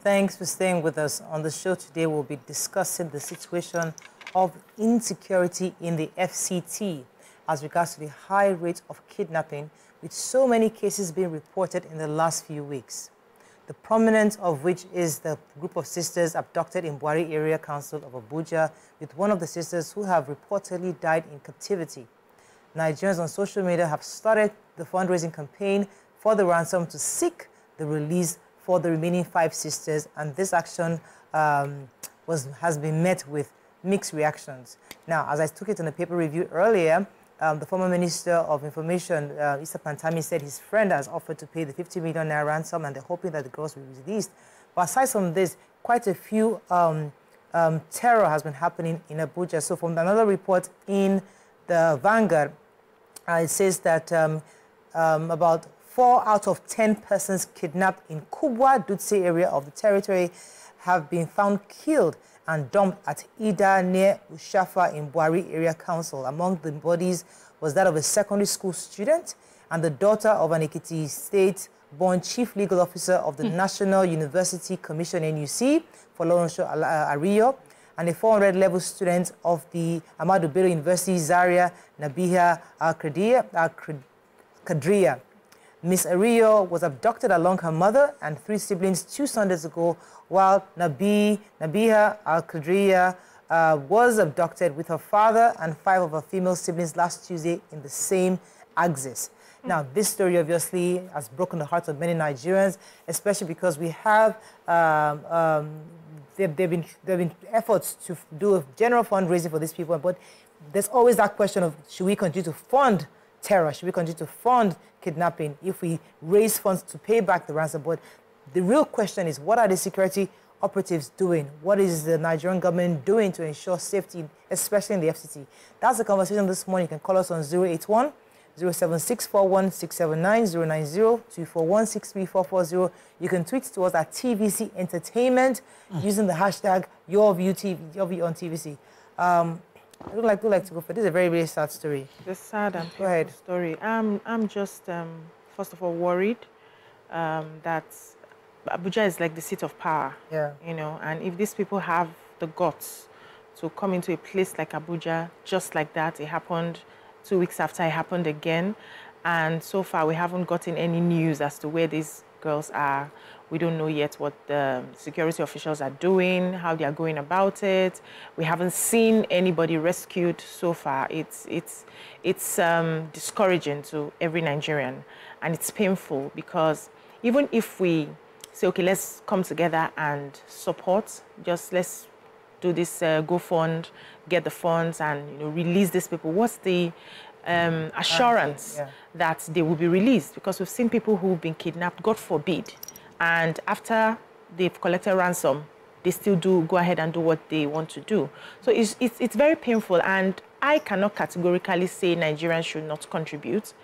Thanks for staying with us. On the show today, we'll be discussing the situation of insecurity in the FCT as regards to the high rate of kidnapping, with so many cases being reported in the last few weeks. The prominent of which is the group of sisters abducted in Buhari Area Council of Abuja, with one of the sisters who have reportedly died in captivity. Nigerians on social media have started the fundraising campaign for the ransom to seek the release for the remaining 5 sisters, and this action has been met with mixed reactions. Now, as I took it in a paper review earlier, the former Minister of Information, Issa Pantami, said his friend has offered to pay the 50 million naira ransom, and they're hoping that the girls will be released. But aside from this, quite a few terror has been happening in Abuja. So from another report in the Vanguard, it says that about 4 out of 10 persons kidnapped in Kubwa, Dutse area of the territory have been found killed and dumped at Ida near Ushafa in Buhari Area Council. Among the bodies was that of a secondary school student and the daughter of an Ekiti State-born Chief Legal Officer of the National University Commission, NUC, Folorunso Ariyo, and a 400-level student of the Ahmadu Bello University, Zaria Nabeeha Kadriya. Miss Ariyo was abducted along her mother and 3 siblings 2 Sundays ago, while Nabeeha Kadriya was abducted with her father and 5 of her female siblings last Tuesday in the same axis. Now, this story obviously has broken the hearts of many Nigerians, especially because we have there have been efforts to do a general fundraising for these people, but there's always that question of, should we continue to fund terror? Should we continue to fund kidnapping if we raise funds to pay back the ransom? But the real question is, what are the security operatives doing? What is the Nigerian government doing to ensure safety, especially in the FCT? That's the conversation this morning. You can call us on 081 07641 679 090 241 63440. You can tweet to us at TVC Entertainment using the hashtag YourViewTV on TVC. I would like to go for this. Is a very, very sad story. It's a sad and painful story. I'm just, first of all, worried that Abuja is like the seat of power. Yeah. You know, and if these people have the guts to come into a place like Abuja, just like that, it happened 2 weeks after it happened again. And so far, we haven't gotten any news as to where these girls are. We don't know yet what the security officials are doing, how they are going about it. We haven't seen anybody rescued so far. It's discouraging to every Nigerian, and it's painful because even if we say, okay, let's come together and support, just let's do this GoFund, get the funds, and release these people. What's the assurance that they will be released? Because we've seen people who've been kidnapped, God forbid, and after they've collected ransom, they still do go ahead and do what they want to do. So it's very painful, and I cannot categorically say Nigerians should not contribute,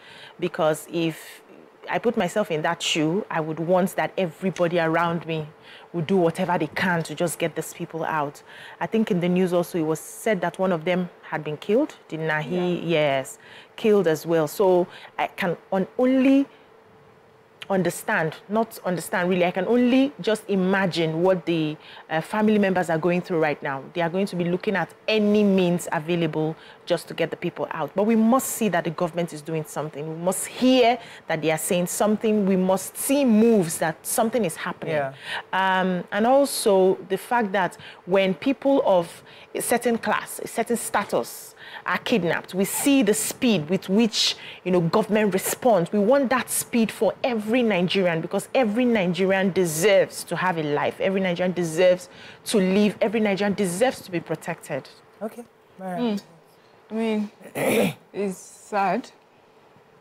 because if I put myself in that shoe, I would want that everybody around me would do whatever they can to just get these people out. I think in the news also it was said that one of them had been killed. Did Nahi? Yeah. Yes, killed as well. So I can only understand, not understand really, I can only just imagine what the family members are going through right now. They are going to be looking at any means available just to get the people out. But we must see that the government is doing something. We must hear that they are saying something. We must see moves that something is happening. Yeah. And also the fact that when people of a certain class, a certain status are kidnapped, we see the speed with which government responds. We want that speed for every Nigerian, because every Nigerian deserves to have a life. Every Nigerian deserves to live. Every Nigerian deserves to be protected. Okay. All right. I mean, it's sad.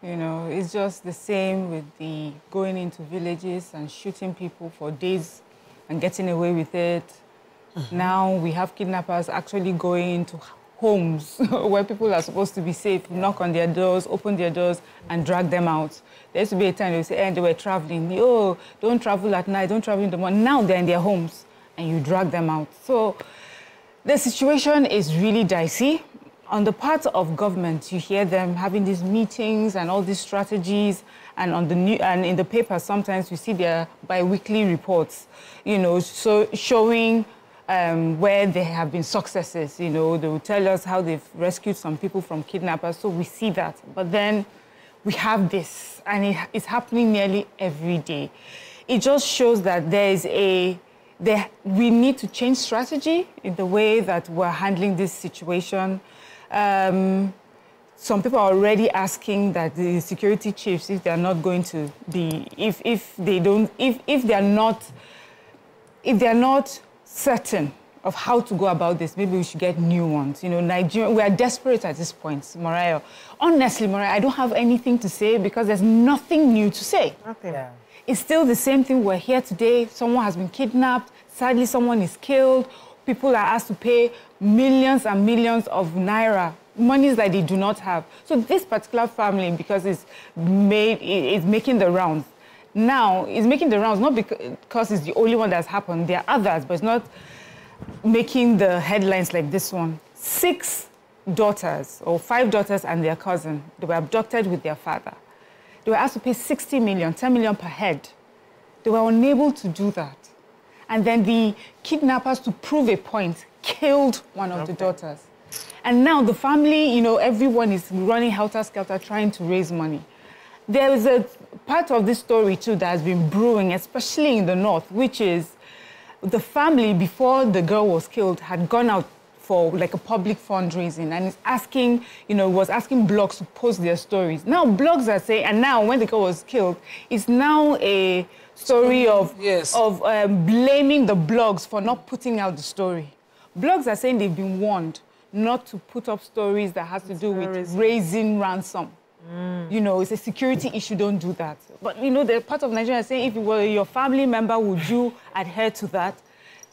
It's just the same with the going into villages and shooting people for days and getting away with it. Now we have kidnappers actually going into homes where people are supposed to be safe, knock on their doors, open their doors, and drag them out. There used to be a time they would say, they were traveling. Oh, don't travel at night, don't travel in the morning. Now they're in their homes, and you drag them out. So the situation is really dicey. on the part of government, you hear them having these meetings and all these strategies, and on the and in the paper sometimes you see their bi-weekly reports, you know, so showing where there have been successes. You know, they will tell us how they've rescued some people from kidnappers, so we see that. But then we have this, and it's happening nearly every day. It just shows that we need to change strategy in the way that we're handling this situation. Some people are already asking that the security chiefs, if they're not going to be, if they're not certain of how to go about this, maybe we should get new ones. You know, Nigerian, we are desperate at this point, Mariah. Honestly, Mariah, I don't have anything to say because there's nothing new to say. Okay. Yeah. It's still the same thing. We're here today. Someone has been kidnapped. Sadly, someone is killed. People are asked to pay millions and millions of naira, monies that they do not have. So this particular family, because it's making the rounds. Now, it's making the rounds not because it's the only one that's happened. There are others, but it's not making the headlines like this one. 6 daughters, or 5 daughters and their cousin, they were abducted with their father. They were asked to pay 60 million, 10 million per head. They were unable to do that. And then the kidnappers, to prove a point, killed one of the daughters. And now the family, you know, everyone is running helter-skelter trying to raise money. There is a part of this story, too, that has been brewing, especially in the north, which is the family, before the girl was killed, had gone out for like a public fundraising and is asking, you know, was asking blogs to post their stories. Now blogs are saying, and now when the girl was killed, it's now a story of blaming the blogs for not putting out the story. Blogs are saying they've been warned not to put up stories that has to do with raising ransom. You know, it's a security issue, don't do that. But, you know, the part of Nigeria is saying, if it were your family member, would you adhere to that?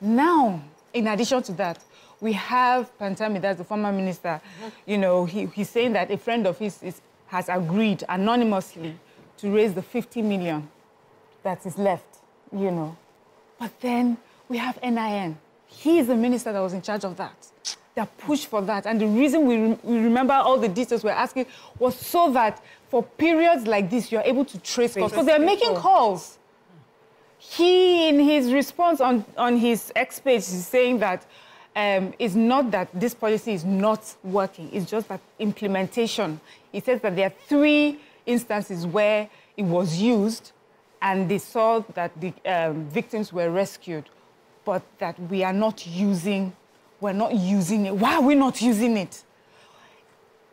Now, in addition to that, we have Pantami, that's the former minister. You know, he's saying that a friend of his has agreed anonymously to raise the 50 million that is left, you know. But then we have NIN. He is the minister that was in charge of that. They pushed for that. And the reason we remember all the details we're asking was so that for periods like this, you're able to trace calls. Because they're making calls. He, in his response on his X page, is saying that it's not that this policy is not working. It's just that implementation. He says that there are 3 instances where it was used and they saw that the victims were rescued, but that we're not using it. Why are we not using it?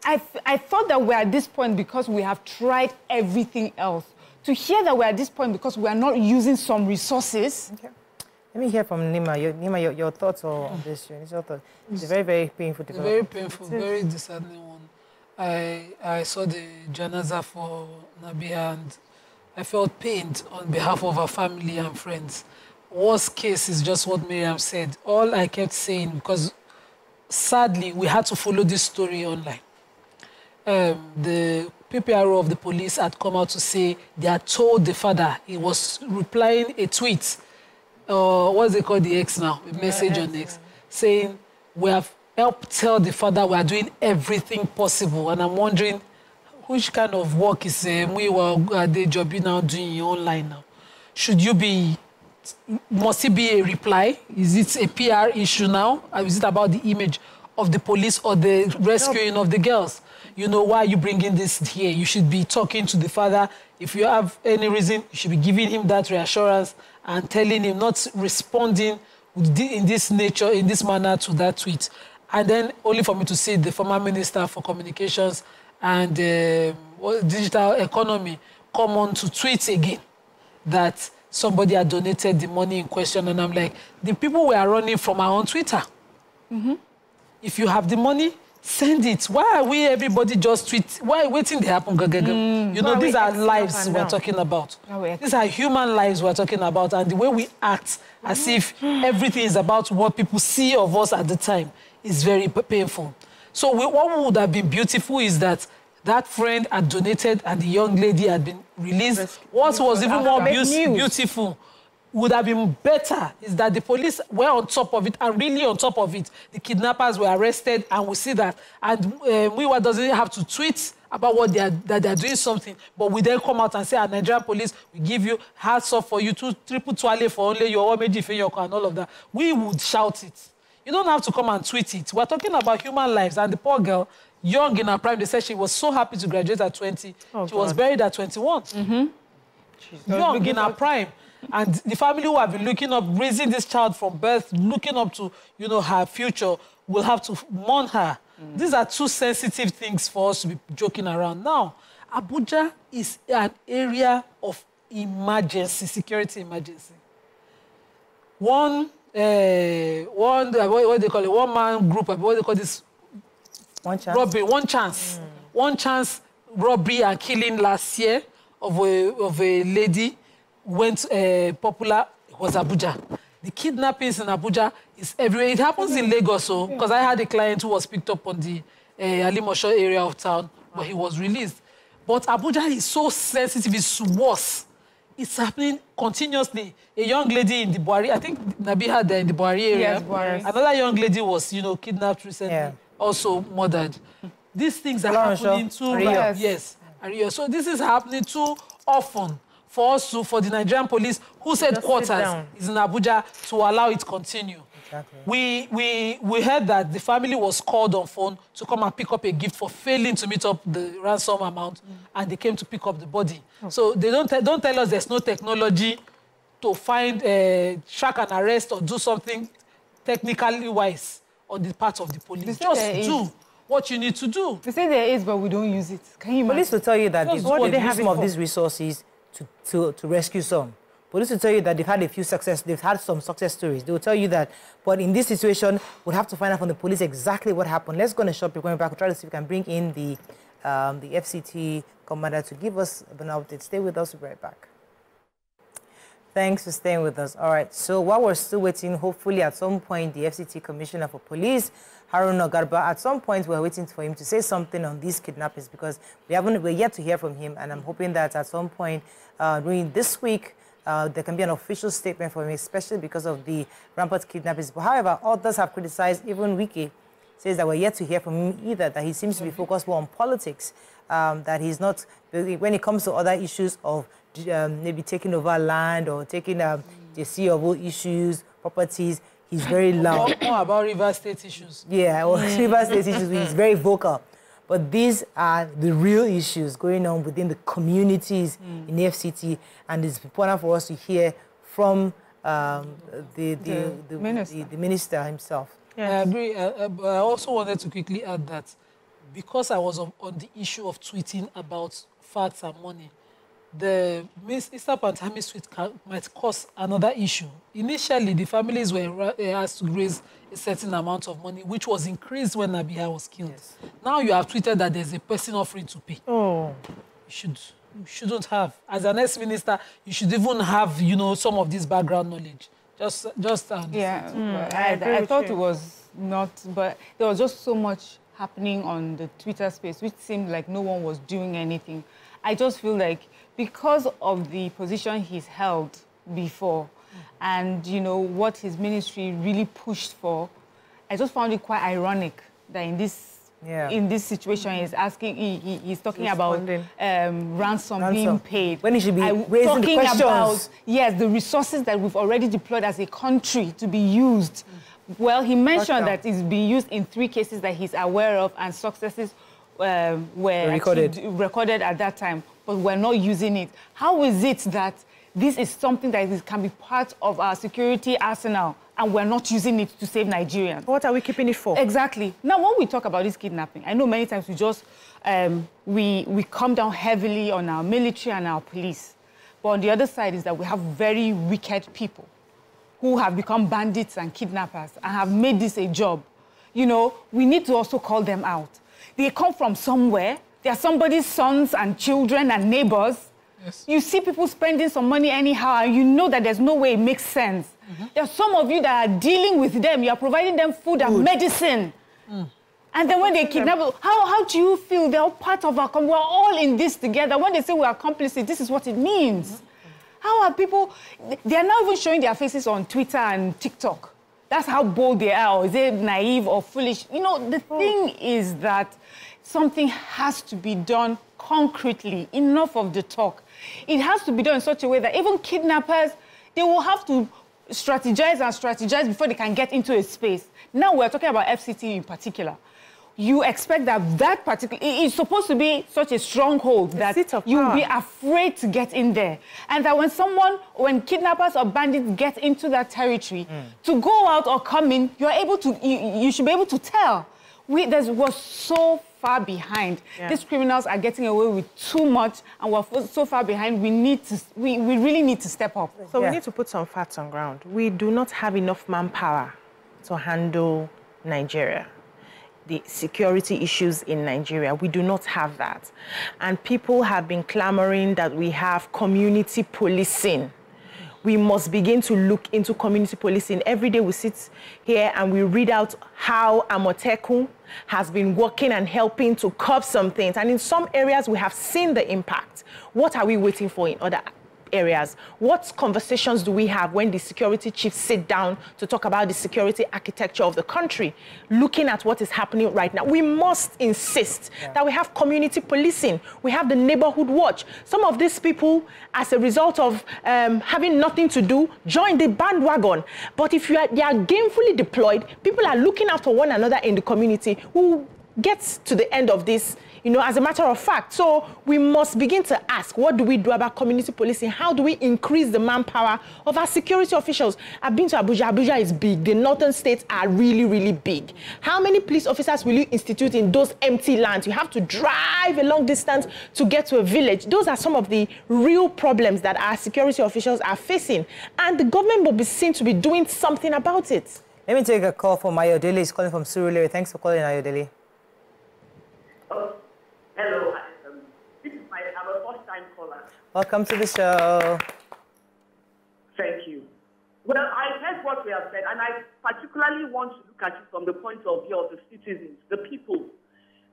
I thought that we're at this point because we have tried everything else. To hear that we're at this point because we are not using some resources. Okay. Let me hear from Nima. Your thoughts on this. Your thoughts. It's a very, very painful development. Very painful, very disheartening one. I saw the janaza for Nabeeha and I felt pained on behalf of our family and friends. Worst case is just what Miriam said. All I kept saying, because sadly, we had to follow this story online. The PPRO of the police had come out to say they had told the father, he was replying a tweet, what's they call the X now, a message on X, saying, we have helped tell the father we are doing everything possible. And I'm wondering, which kind of work is the job you now doing online now? Should you be, must it be a reply? Is it a PR issue now? Or is it about the image of the police or the rescuing of the girls? You know, why are you bringing this here? You should be talking to the father. If you have any reason, you should be giving him that reassurance and telling him, not responding in this nature, in this manner to that tweet. And then only for me to see the former minister for communications and digital economy come on to tweet again that somebody had donated the money in question. And I'm like, the people we are running from our own Twitter. Mm-hmm. If you have the money, send it. Why are we everybody just tweet? Why waiting to happen? You know, these are lives we're talking about. These are human lives we're talking about. And the way we act as if everything is about what people see of us at the time is very painful. So what would have been beautiful is that that friend had donated and the young lady had been released. What was even more beautiful would have been better is that the police were on top of it, and really on top of it. The kidnappers were arrested, and we see that. And Muyiwa doesn't have to tweet about what they are doing something, but we then come out and say, our Nigerian police, we give you hats off for you, triple twale for only your meji and all of that. We would shout it. You don't have to come and tweet it. We're talking about human lives, and the poor girl, young in her prime, they said she was so happy to graduate at 20. She was buried at 21. Young in her prime. And the family who have been looking up, raising this child from birth, looking up to, her future, will have to mourn her. These are two sensitive things for us to be joking around. Now, Abuja is an area of emergency, security emergency. What do they call it? One man group, what do they call this? One chance. Robbery, one chance. One chance robbery and killing last year of a lady went popular, was Abuja. The kidnappings in Abuja is everywhere. It happens in Lagos, because I had a client who was picked up on the Alimosho area of town, but he was released. But Abuja is so sensitive, it's worse. It's happening continuously. A young lady in the Buhari, I think Nabeeha there in the Buhari area. Yes, Buhari. Another young lady was, kidnapped recently, also murdered. These things are happening too. Yes. So this is happening too often for us for the Nigerian police, whose headquarters is in Abuja, to allow it to continue. Exactly. We heard that the family was called on phone to come and pick up a gift for failing to meet up the ransom amount, and they came to pick up the body. So they don't tell us there's no technology to find, track and arrest or do something technically wise on the part of the police. Just do what you need to do. They say there is, but we don't use it. Can you imagine? Police will tell you that they've used some of these resources to rescue some. Police will tell you that they've had some success stories. They will tell you that, but in this situation, we'll have to find out from the police exactly what happened. Let's go on a short break. Going back, we'll try to see if we can bring in the FCT commander to give us an update. Stay with us. We'll be right back. Thanks for staying with us. All right, so while we're still waiting, hopefully at some point, the FCT Commissioner for Police, Haruna Garba, at some point we're waiting for him to say something on these kidnappings, because we're yet to hear from him, and I'm hoping that at some point during this week, there can be an official statement from him, especially because of the rampant kidnappings. But however, others have criticized, even Wiki says that we're yet to hear from him either, that he seems to be focused more on politics, that he's not, when it comes to other issues of maybe taking over land or taking the COO issues, properties, he's very loud. More about River State issues. Yeah, or River State issues, he's very vocal. But these are the real issues going on within the communities in the FCT, and it's important for us to hear from the minister himself. Yes. I agree. I also wanted to quickly add that because I was on the issue of tweeting about facts and money, the Mr. Pantami's tweet might cause another issue. Initially, the families were asked to raise a certain amount of money, which was increased when Nabeeha was killed. Yes. Now you have tweeted that there's a person offering to pay. Oh, you shouldn't have. As an ex-minister, you should even have, some of this background knowledge. I thought it was not, but there was just so much happening on the Twitter space, which seemed like no one was doing anything. I just feel like because of the position he's held before and, what his ministry really pushed for, I just found it quite ironic that in this situation he's talking about ransom being paid. When he should be raising the questions. About, the resources that we've already deployed as a country to be used. Well, he mentioned that it's being used in 3 cases that he's aware of, and successes were recorded at that time, but we're not using it. How is it that this is something that can be part of our security arsenal and we're not using it to save Nigerians? What are we keeping it for? Exactly. Now, when we talk about this kidnapping, I know many times we just, we come down heavily on our military and our police. But on the other side is that we have very wicked people who have become bandits and kidnappers and have made this a job. We need to also call them out. They come from somewhere. They are somebody's sons and children and neighbors. Yes. You see people spending some money anyhow, and you know that there's no way it makes sense. There are some of you that are dealing with them. You are providing them food and medicine. And then when they kidnap, how do you feel? They're all part of our community. We're all in this together. When they say we are complicit, this is what it means. How are people... They are not even showing their faces on Twitter and TikTok. That's how bold they are. Or is it naive or foolish? You know, the thing is that something has to be done concretely. Enough of the talk. It has to be done in such a way that even kidnappers, they will have to strategize and strategize before they can get into a space. Now we're talking about FCT in particular. You expect that particular... It's supposed to be such a stronghold that you'll be afraid to get in there. And that when kidnappers or bandits get into that territory, to go out or come in, you're able to... You should be able to tell. We're so far behind. Yeah. These criminals are getting away with too much, and we're so far behind. We really need to step up. So we need to put some facts on ground. We do not have enough manpower to handle Nigeria. The security issues in Nigeria, we do not have that. And people have been clamoring that we have community policing. We must begin to look into community policing. Every day we sit here and we read out how Amotekun has been working and helping to curb some things. And in some areas, we have seen the impact. What are we waiting for in other areas? What conversations do we have when the security chiefs sit down to talk about the security architecture of the country, looking at what is happening right now? We must insist that we have community policing. We have the neighborhood watch. Some of these people, as a result of having nothing to do, join the bandwagon. But if they are gainfully deployed, people are looking after one another in the community who gets to the end of this, you know, as a matter of fact. So we must begin to ask, what do we do about community policing? How do we increase the manpower of our security officials? I've been to Abuja. Abuja is big. The northern states are really, really big. How many police officers will you institute in those empty lands? You have to drive a long distance to get to a village. Those are some of the real problems that our security officials are facing. And the government will be seen to be doing something about it. Let me take a call from Ayodele. He's calling from Surulere. Thanks for calling, Ayodele. Hello, I'm a first-time caller. Welcome to the show. Thank you. Well, I heard what we have said, and I particularly want to look at it from the point of view of the citizens, the people.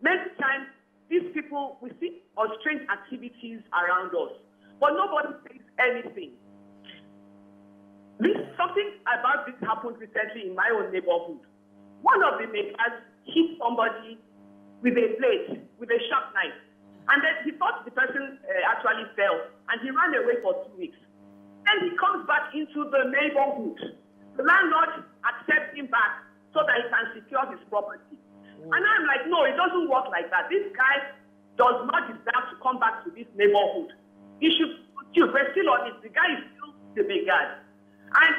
Many times, these people, we see strange activities around us, but nobody says anything. Something about this happened recently in my own neighborhood. One of the neighbors hit somebody with a blade, with a sharp knife. And then he thought the person actually fell, and he ran away for 2 weeks. Then he comes back into the neighborhood. The landlord accepts him back so that he can secure his property. And I'm like, no, it doesn't work like that. This guy does not deserve to come back to this neighborhood. He should still, we're still on it. The guy is still the big guy. And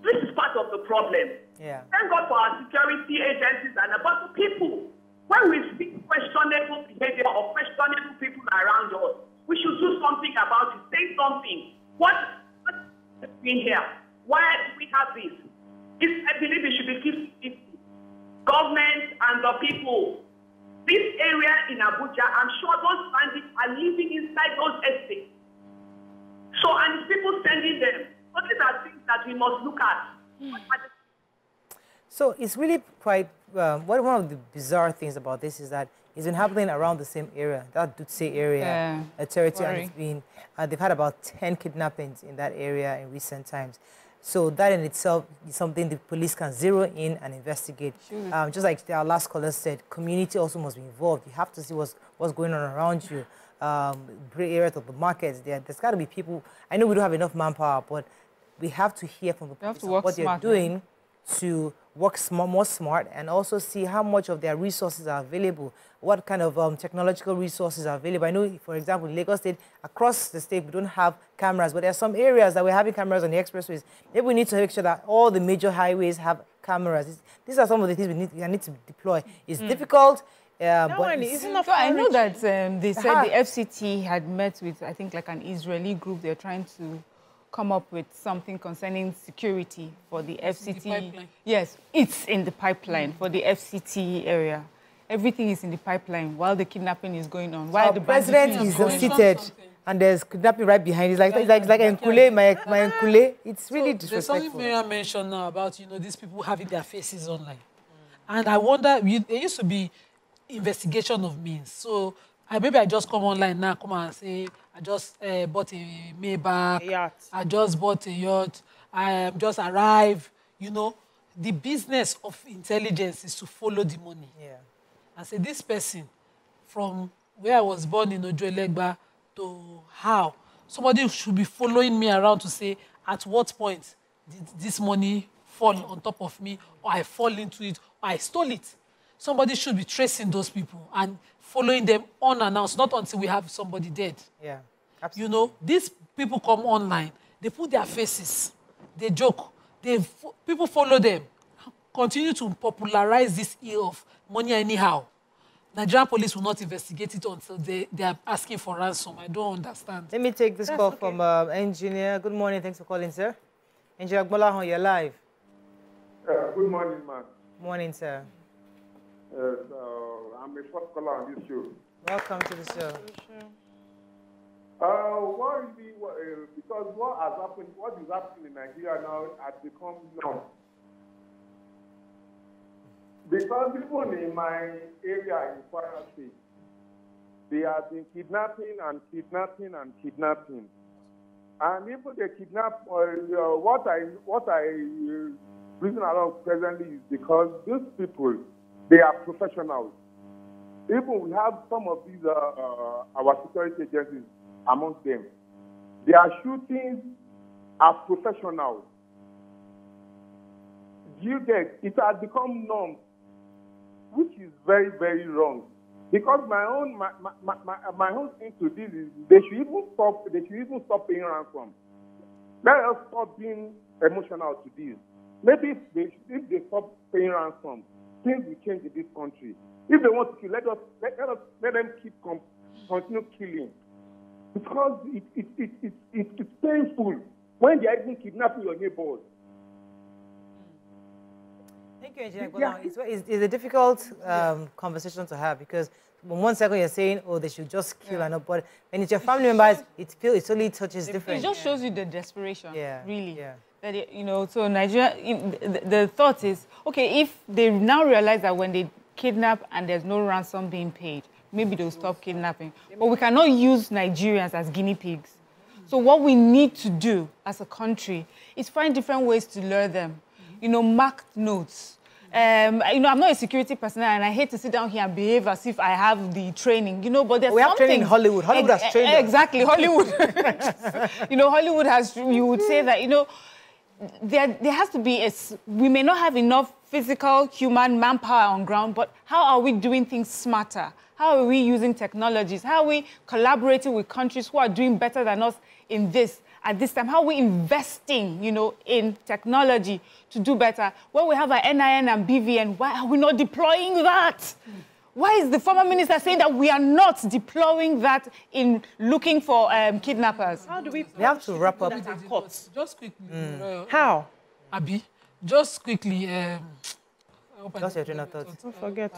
this is part of the problem. Yeah. Thank God for our security agencies and about the people. When we see questionable behavior or questionable people around us, we should do something about it. Say something. What's happening here? Why do we have this? I believe it should be 50-50. Government and the people. This area in Abuja, I'm sure those bandits are living inside those estates. So, and it's people sending them. So these are things that we must look at. So it's really quite, one of the bizarre things about this is that it's been happening around the same area, that Dutse area, a territory, and it's been, they've had about 10 kidnappings in that area in recent times. So that in itself is something the police can zero in and investigate. Sure. Just like our last caller said, community also must be involved. You have to see what's going on around you. Gray areas of the markets, there's got to be people. I know we don't have enough manpower, but we have to hear from the police what they're doing to work more smart and also see how much of their resources are available, what kind of technological resources are available. I know, for example, in Lagos State, across the state, we don't have cameras, but there are some areas that we're having cameras on the expressways. Maybe we need to make sure that all the major highways have cameras. These are some of the things we need to deploy. It's difficult. But so I know that they said the FCT had met with, I think, like an Israeli group. They're trying to come up with something concerning security for the FCT. Yes, it's in the pipeline for the FCT area. Everything is in the pipeline while the kidnapping is going on. While the president is seated and there's kidnapping right behind. It's like Nkule, my Nkule. It's really disrespectful. There's something Miriam mentioned now about, these people having their faces online. And I wonder, there used to be investigation of means. So maybe I just come online now, come and say, I just bought a Maybach. A yacht. I just bought a yacht. I just arrived. You know, the business of intelligence is to follow the money. Yeah. And say, this person, from where I was born in Ojo-Elegba to how, somebody should be following me around to say, at what point did this money fall on top of me, or I fall into it, or I stole it. Somebody should be tracing those people and following them unannounced, not until we have somebody dead. Yeah, absolutely. You know, these people come online, they put their faces, they joke, people follow them, continue to popularize this ill of money anyhow. Nigerian police will not investigate it until they are asking for ransom. I don't understand. Let me take this call from engineer. Good morning. Thanks for calling, sir. Engineer Agbola, you're live. Good morning, man. Morning, sir. I'm a first caller on this show. Welcome to the show. Because what is happening in Nigeria now has become known. Because people in my area in Kwara State, they have been kidnapping and kidnapping and kidnapping. And even they kidnap, what I reason along presently is because these people, they are professionals. Even we have some of these, our security agencies amongst them. They are shooting as professionals. You get, it has become norm, which is very, very wrong. Because my own thing to this is they should even stop paying ransom. Let us stop being emotional to this. Maybe if they stop paying ransom, things will change in this country. If they want to kill, let them continue killing. Because it's painful when they are even kidnapping your neighbors. Thank you, Engineer Agbola. It's a difficult conversation to have because on one second you're saying, oh, they should just kill and not, but when it's your family members, it totally touches different. It just shows you the desperation, really. Yeah. That you know, so Nigeria, the thought is, okay, if they now realize that when they kidnap and there's no ransom being paid, maybe they'll stop kidnapping. But we cannot use Nigerians as guinea pigs. So what we need to do as a country is find different ways to lure them. You know, mark notes. You know, I'm not a security personnel, and I hate to sit down here and behave as if I have the training. You know, but there's we have training in Hollywood. Hollywood has trained us. Exactly, Hollywood. You know, Hollywood has. You would say that. You know, there has to be we may not have enough physical, human manpower on ground, but how are we doing things smarter? How are we using technologies? How are we collaborating with countries who are doing better than us in this? At this time, how are we investing, you know, in technology to do better? When we have our NIN and BVN, why are we not deploying that? Why is the former minister saying that we are not deploying that in looking for kidnappers? How do we have to wrap up. Just quickly. How? Abi, just quickly. That's your train of thought. Don't forget.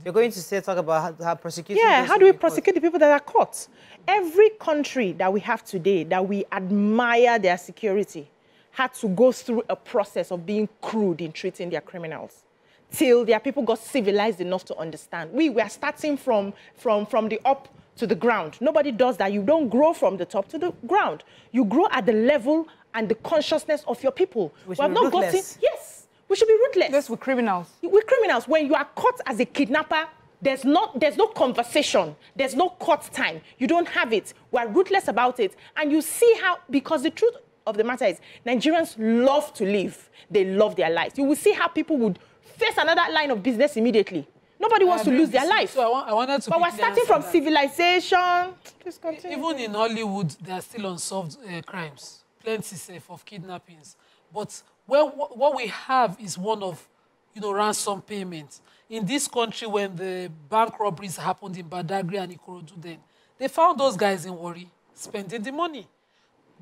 You're going to talk about how prosecuting. Yeah, how do we prosecute the people that are caught? Every country that we have today, that we admire their security, had to go through a process of being crude in treating their criminals, till their people got civilized enough to understand. We were starting from the up to the ground. Nobody does that. You don't grow from the top to the ground. You grow at the level and the consciousness of your people. We have not gotten. Yes. We should be ruthless. Yes, with criminals. With criminals, when you are caught as a kidnapper, there's no conversation. There's no court time. You don't have it. We're ruthless about it. And you see how, because the truth of the matter is, Nigerians love to live. They love their lives. You will see how people would face another line of business immediately. Nobody wants to lose their life. So I wanted to. But we're starting from civilization. Please continue. Even in Hollywood, there are still unsolved crimes. Plenty safe of kidnappings. But what we have is one of, you know, ransom payments. In this country, when the bank robberies happened in Badagry and Ikorodu then, they found those guys in Warri spending the money.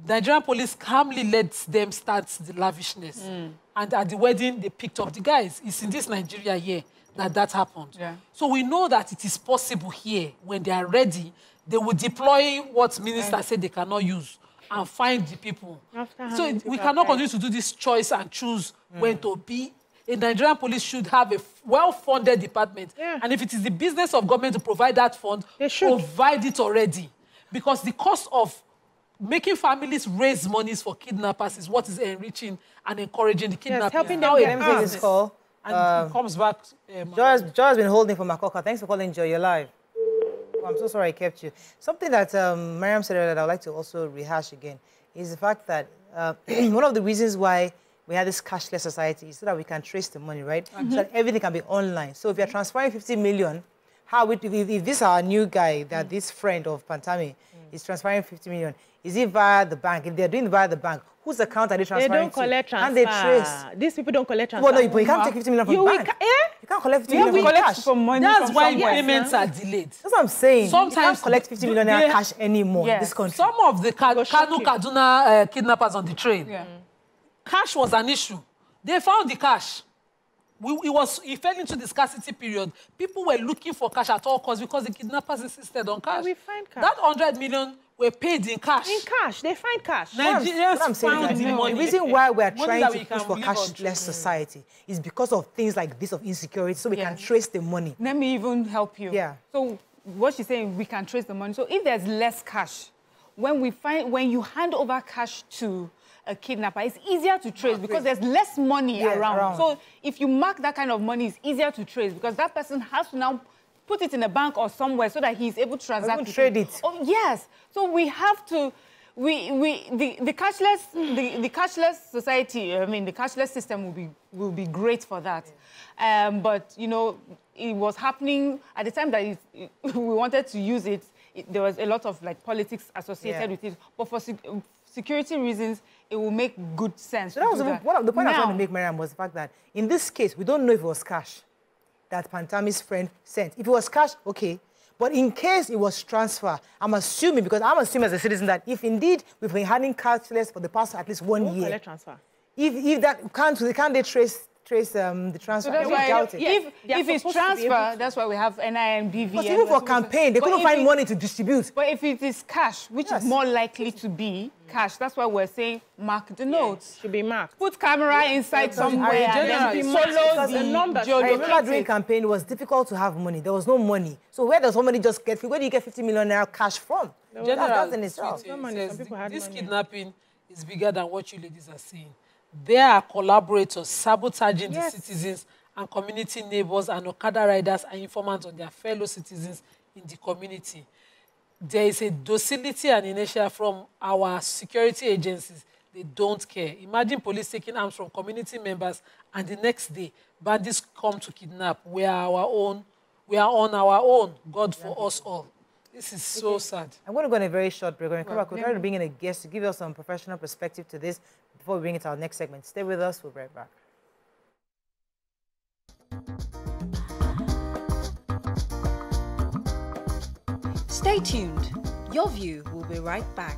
Nigerian police calmly let them start the lavishness. And at the wedding, they picked up the guys. It's in this Nigeria here that happened. Yeah. So we know that it is possible here. When they are ready, they will deploy what minister said they cannot use and find the people. So we cannot continue to do this choice and choose when to be a Nigerian police should have a well-funded department. Yeah. And if it is the business of government to provide that fund, They should provide it already. Because the cost of making families raise monies for kidnappers is what is enriching and encouraging the kidnappers. Yes, helping now them a get Let me take this call. and it comes back. Joy has been holding for Makoka. Thanks for calling, Joy. You're live. Oh, I'm so sorry I kept you. Something that Mariam said earlier that I'd like to also rehash again is the fact that one of the reasons why we have this cashless society is so that we can trace the money, right? So that everything can be online. So if you're transferring 50 million, if this is our new guy, that this friend of Pantami is transferring 50 million, is it via the bank? If they're doing it via the bank, whose account are they transferring to? They don't collect transfer. And they trace. These people don't collect transfer. Well, no, but you can't take 50 million from the bank. You can't collect 50 million from cash. From money That's from why somewhere. payments are delayed. That's what I'm saying. Sometimes you can't collect 50 million naira cash anymore in this country. Some of the Kaduna kidnappers on the train, cash was an issue. They found the cash. It fell into the scarcity period. People were looking for cash at all costs because the kidnappers insisted on cash. We find cash. That 100 million were paid in cash. In cash, they find cash. Nigerians What I'm saying found is the that money. the reason why we're Money trying that to we push can for live on. cashless society is because of things like this of insecurity, so we can trace the money. Let me even help you. Yeah. So what she's saying, we can trace the money. So if there's less cash, when you hand over cash to a kidnapper, it's easier to trace because there's less money around. So if you mark that kind of money, it's easier to trace because that person has to now put it in a bank or somewhere so that he's able to transact. Even trade it. Oh, yes. So we have to. The cashless society. I mean, the cashless system will be great for that. But you know, it was happening at the time that we wanted to use it. There was a lot of like politics associated with it. But for security reasons, it will make good sense. So that was one of the point I was trying to make, Mariam, was the fact that in this case, we don't know if it was cash that Pantami's friend sent. If it was cash, okay. But in case it was transfer, I'm assuming as a citizen that if indeed we've been handling cashless for the past at least 1 year, Collect transfer. if that can't they trace the transfer? So that's why if it's transfer, that's why we have NIN and BVN. Because even for campaign, they couldn't find money to distribute. But if it is cash, which is more likely to be cash, that's why we're saying mark the notes. Should be marked. Put camera inside somewhere and then follow the number. I remember during campaign, it was difficult to have money. There was no money. So where does somebody just get? Where do you get 50 million naira cash from? That's in itself. This kidnapping is bigger than what you ladies are saying. There are collaborators sabotaging the citizens and community neighbors and Okada riders and informants on their fellow citizens in the community. There is a docility and inertia from our security agencies. They don't care. Imagine police taking arms from community members and the next day, bandits come to kidnap. We are on our own. God for us all. This is so sad. I'm going to go on a very short break. We're going to come back. We're trying to bring in a guest to give us some professional perspective to this before we bring it to our next segment. Stay with us. We'll be right back. Stay tuned. Your View will be right back.